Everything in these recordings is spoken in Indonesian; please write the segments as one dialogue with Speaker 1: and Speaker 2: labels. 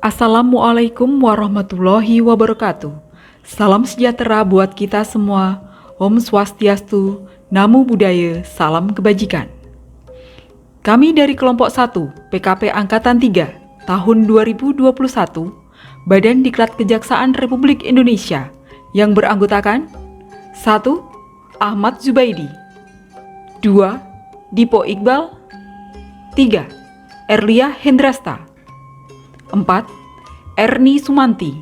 Speaker 1: Assalamualaikum warahmatullahi wabarakatuh. Salam sejahtera buat kita semua. Om Swastiastu, Namo Buddhaya, salam kebajikan. Kami dari kelompok 1 PKP Angkatan 3 tahun 2021, Badan Diklat Kejaksaan Republik Indonesia yang beranggotakan 1. Ahmad Zubaidi, 2. Dipo Iqbal, 3. Erlia Hendrasta, 4. Erni Sumanti,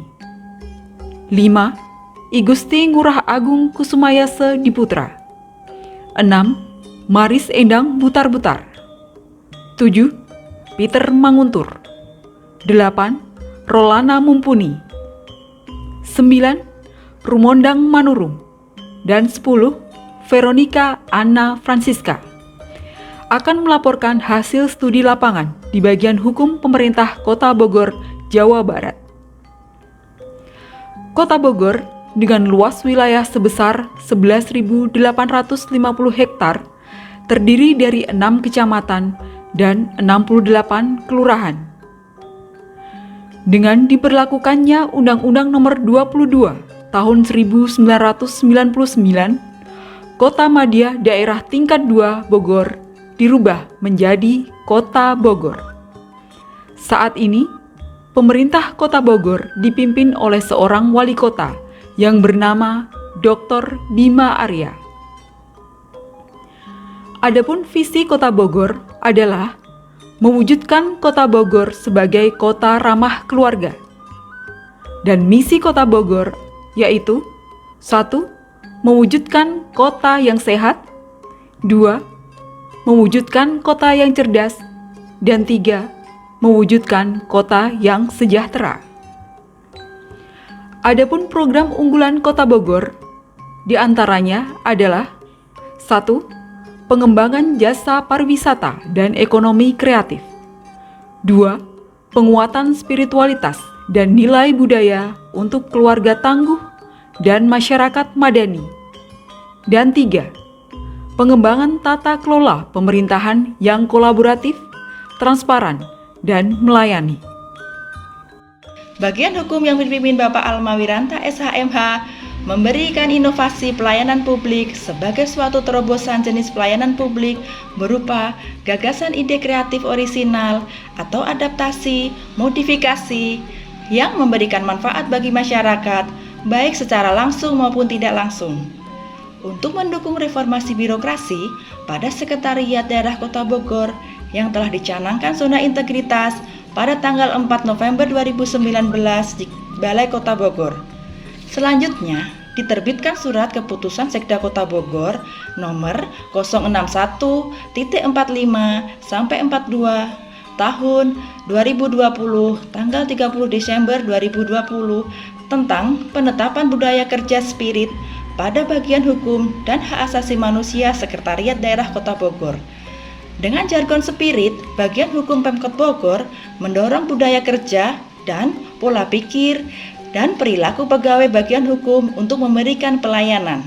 Speaker 1: 5. Igusti Ngurah Agung Kusumayase Diputra, 6. Maris Endang Butar-Butar, 7. Peter Manguntur, 8. Rolana Mumpuni, 9. Rumondang Manurung, dan 10. Veronica Anna Francisca akan melaporkan hasil studi lapangan di bagian hukum pemerintah Kota Bogor, Jawa Barat. Kota Bogor dengan luas wilayah sebesar 11.850 hektar terdiri dari 6 kecamatan dan 68 kelurahan. Dengan diberlakukannya Undang-Undang Nomor 22 Tahun 1999, Kota Madya Daerah Tingkat 2 Bogor dirubah menjadi Kota Bogor. Saat ini, pemerintah Kota Bogor dipimpin oleh seorang wali kota yang bernama Dr. Bima Arya. Adapun visi Kota Bogor adalah mewujudkan Kota Bogor sebagai kota ramah keluarga. Dan misi Kota Bogor yaitu 1. Mewujudkan kota yang sehat, 2. Mewujudkan kota yang cerdas, dan 3. Mewujudkan kota yang sejahtera. Adapun program unggulan Kota Bogor diantaranya adalah 1. Pengembangan jasa pariwisata dan ekonomi kreatif, 2. Penguatan spiritualitas dan nilai budaya untuk keluarga tangguh dan masyarakat madani, dan 3. Pengembangan tata kelola pemerintahan yang kolaboratif, transparan, dan melayani.
Speaker 2: Bagian hukum yang dipimpin Bapak Alma Wiranta SHMH memberikan inovasi pelayanan publik sebagai suatu terobosan jenis pelayanan publik berupa gagasan ide kreatif orisinal atau adaptasi, modifikasi yang memberikan manfaat bagi masyarakat baik secara langsung maupun tidak langsung. Untuk mendukung reformasi birokrasi pada Sekretariat Daerah Kota Bogor yang telah dicanangkan zona integritas pada tanggal 4 November 2019 di Balai Kota Bogor. Selanjutnya, diterbitkan surat keputusan Sekda Kota Bogor nomor 061-45-42 tahun 2020 tanggal 30 Desember 2020 tentang penetapan budaya kerja spirit pada bagian hukum dan hak asasi manusia Sekretariat Daerah Kota Bogor. Dengan jargon spirit, bagian hukum Pemkot Bogor mendorong budaya kerja dan pola pikir dan perilaku pegawai bagian hukum untuk memberikan pelayanan.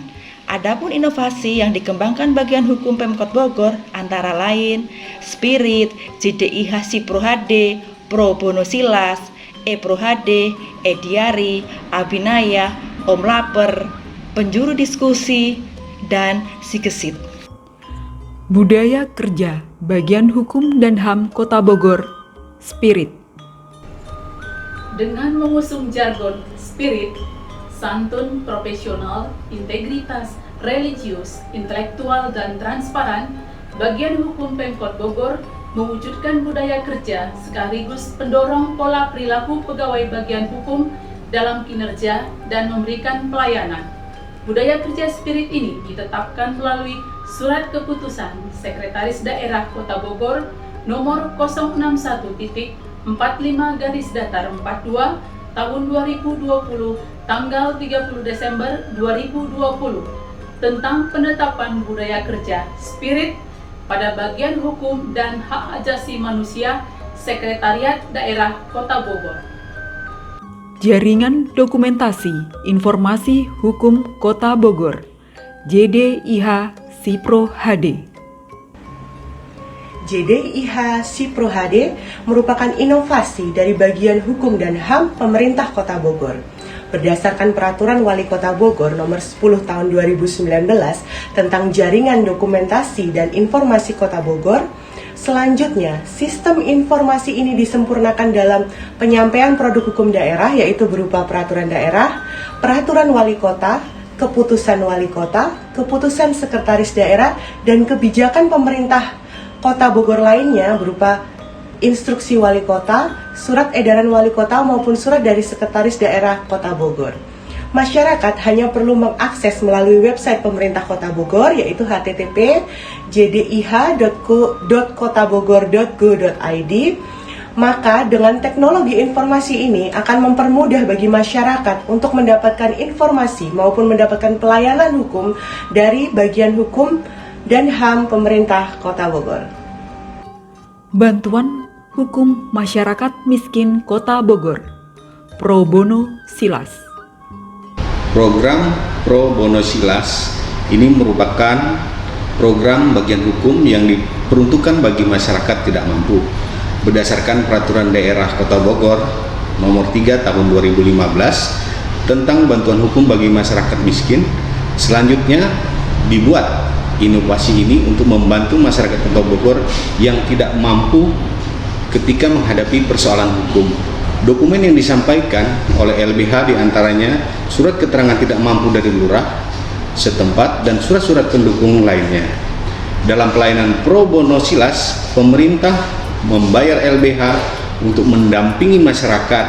Speaker 2: Adapun inovasi yang dikembangkan bagian hukum Pemkot Bogor antara lain Spirit, JDIH Sipro HD, Pro Bono Silas, E-Pro HD, E-Diari, Abinaya, Om Laper, Penjuru Diskusi, dan Sigesit.
Speaker 1: Budaya kerja bagian hukum dan HAM Kota Bogor, Spirit.
Speaker 3: Dengan mengusung jargon spirit, santun, profesional, integritas, religius, intelektual, dan transparan, bagian hukum Pemkot Bogor mewujudkan budaya kerja sekaligus pendorong pola perilaku pegawai bagian hukum dalam kinerja dan memberikan pelayanan. Budaya kerja spirit ini ditetapkan melalui Surat Keputusan Sekretaris Daerah Kota Bogor nomor 061.45-42 tahun 2020 tanggal 30 Desember 2020 tentang penetapan budaya kerja spirit pada bagian hukum dan hak asasi manusia Sekretariat Daerah Kota Bogor.
Speaker 1: Jaringan Dokumentasi Informasi Hukum Kota Bogor, JDIH Sipro HD.
Speaker 4: JDIH Sipro HD merupakan inovasi dari Bagian Hukum dan HAM Pemerintah Kota Bogor. Berdasarkan Peraturan Wali Kota Bogor Nomor 10 Tahun 2019 tentang Jaringan Dokumentasi dan Informasi Kota Bogor, selanjutnya sistem informasi ini disempurnakan dalam penyampaian produk hukum daerah, yaitu berupa peraturan daerah, peraturan wali kota, keputusan wali kota, keputusan sekretaris daerah, dan kebijakan pemerintah Kota Bogor lainnya berupa instruksi wali kota, surat edaran wali kota maupun surat dari sekretaris daerah Kota Bogor. Masyarakat hanya perlu mengakses melalui website pemerintah Kota Bogor, yaitu http://jdih.kotabogor.go.id. Maka dengan teknologi informasi ini akan mempermudah bagi masyarakat untuk mendapatkan informasi maupun mendapatkan pelayanan hukum dari Bagian Hukum dan HAM Pemerintah Kota Bogor.
Speaker 1: Bantuan Hukum Masyarakat Miskin Kota Bogor, Pro Bono Silas.
Speaker 5: Program Pro Bono Silas ini merupakan program bagian hukum yang diperuntukkan bagi masyarakat tidak mampu. Berdasarkan Peraturan Daerah Kota Bogor Nomor 3 Tahun 2015 tentang bantuan hukum bagi masyarakat miskin, selanjutnya dibuat inovasi ini untuk membantu masyarakat Kota Bogor yang tidak mampu ketika menghadapi persoalan hukum. Dokumen yang disampaikan oleh LBH diantaranya surat keterangan tidak mampu dari lurah setempat dan surat-surat pendukung lainnya. Dalam pelayanan Pro Bono Silas, pemerintah membayar LBH untuk mendampingi masyarakat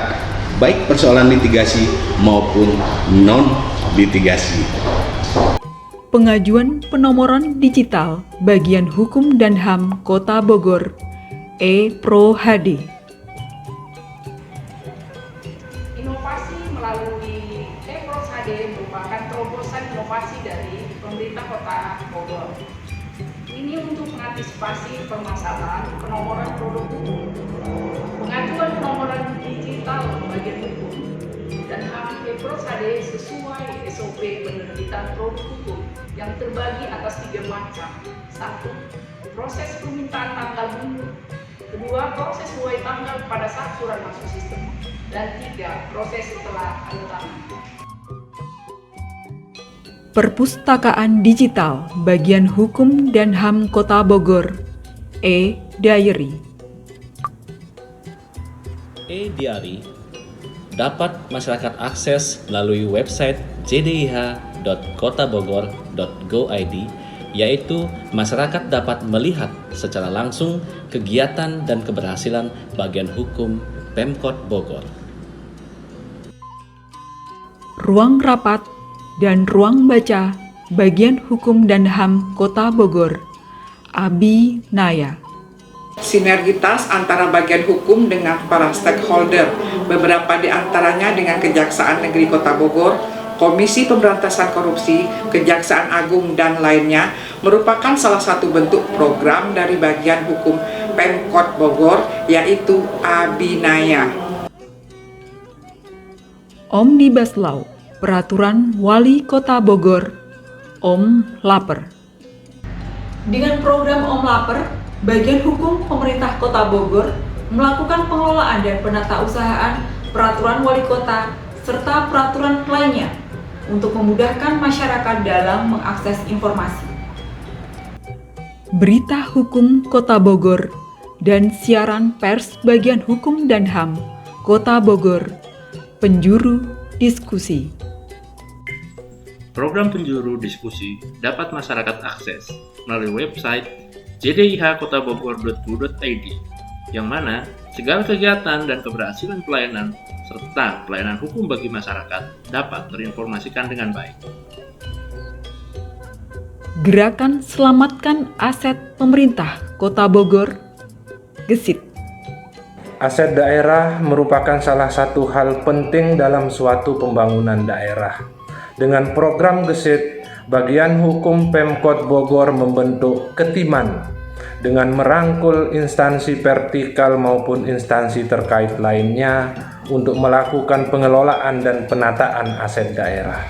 Speaker 5: baik persoalan litigasi maupun non-litigasi.
Speaker 1: Pengajuan penomoran digital Bagian Hukum dan HAM Kota Bogor, e-Pro HD.
Speaker 6: Inovasi melalui e-Pro HD merupakan terobosan inovasi dari pemerintah Kota Bogor. Ini untuk mengantisipasi permasalahan penomoran produk hukum, pengajuan penomoran digital Bagian Hukum dan HAM e-Pro HD sesuai SOP penerbitan produk hukum yang terbagi atas 3 macam. 1. Proses permintaan tanggal mundur. 2. Proses mulai tanggal pada saat surat masuk sistem. Dan 3. Proses setelah tanda tangan.
Speaker 1: Perpustakaan Digital Bagian Hukum dan HAM Kota Bogor, e-Diary.
Speaker 7: E-Diary dapat masyarakat akses melalui website jdih.kotabogor.go.id, yaitu masyarakat dapat melihat secara langsung kegiatan dan keberhasilan Bagian Hukum Pemkot Bogor.
Speaker 1: Ruang rapat dan ruang baca Bagian Hukum dan HAM Kota Bogor, Abi Naya.
Speaker 8: Sinergitas antara bagian hukum dengan para stakeholder, beberapa di antaranya dengan Kejaksaan Negeri Kota Bogor, Komisi Pemberantasan Korupsi, Kejaksaan Agung, dan lainnya, merupakan salah satu bentuk program dari Bagian Hukum Pemkot Bogor, yaitu Abinaya.
Speaker 1: Omnibus Law, Peraturan Wali Kota Bogor, Om Laper. Dengan program Om Laper, Bagian Hukum Pemerintah Kota Bogor melakukan pengelolaan dan penatausahaan peraturan wali kota serta peraturan lainnya untuk memudahkan masyarakat dalam mengakses informasi. Berita Hukum Kota Bogor dan siaran pers Bagian Hukum dan HAM Kota Bogor, penjuru diskusi.
Speaker 9: Program penjuru diskusi dapat masyarakat akses melalui website jdih.kotabogor.go.id, yang mana segala kegiatan dan keberhasilan pelayanan serta pelayanan hukum bagi masyarakat dapat terinformasikan dengan baik.
Speaker 1: Gerakan Selamatkan Aset Pemerintah Kota Bogor, Gesit.
Speaker 10: Aset daerah merupakan salah satu hal penting dalam suatu pembangunan daerah. Dengan program Gesit, Bagian Hukum Pemkot Bogor membentuk ketiman dengan merangkul instansi vertikal maupun instansi terkait lainnya untuk melakukan pengelolaan dan penataan aset daerah.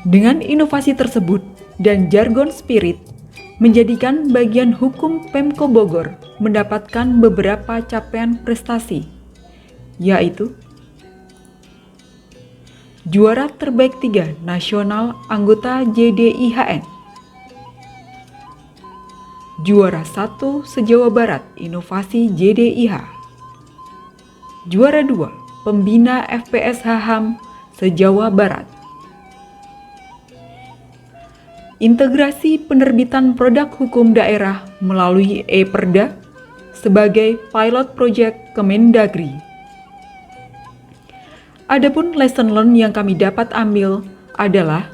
Speaker 1: Dengan inovasi tersebut dan jargon spirit, menjadikan bagian hukum Pemko Bogor mendapatkan beberapa capaian prestasi, yaitu juara terbaik 3 nasional anggota JDIHN, juara 1 se-Jawa Barat inovasi JDIH, juara 2 pembina FPSH HAM se-Jawa Barat. Integrasi penerbitan produk hukum daerah melalui e-Perda sebagai pilot project Kemendagri. Adapun lesson learn yang kami dapat ambil adalah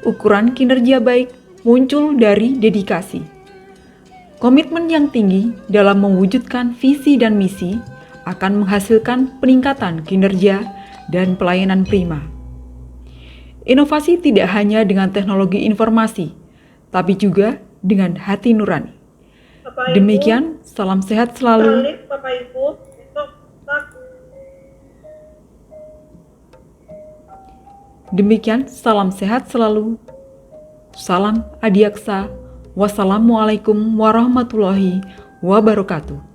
Speaker 1: ukuran kinerja baik muncul dari dedikasi, komitmen yang tinggi dalam mewujudkan visi dan misi akan menghasilkan peningkatan kinerja dan pelayanan prima. Inovasi tidak hanya dengan teknologi informasi, tapi juga dengan hati nurani. Demikian, salam sehat selalu. Demikian, salam sehat selalu. Salam Adiaksa. Wassalamualaikum warahmatullahi wabarakatuh.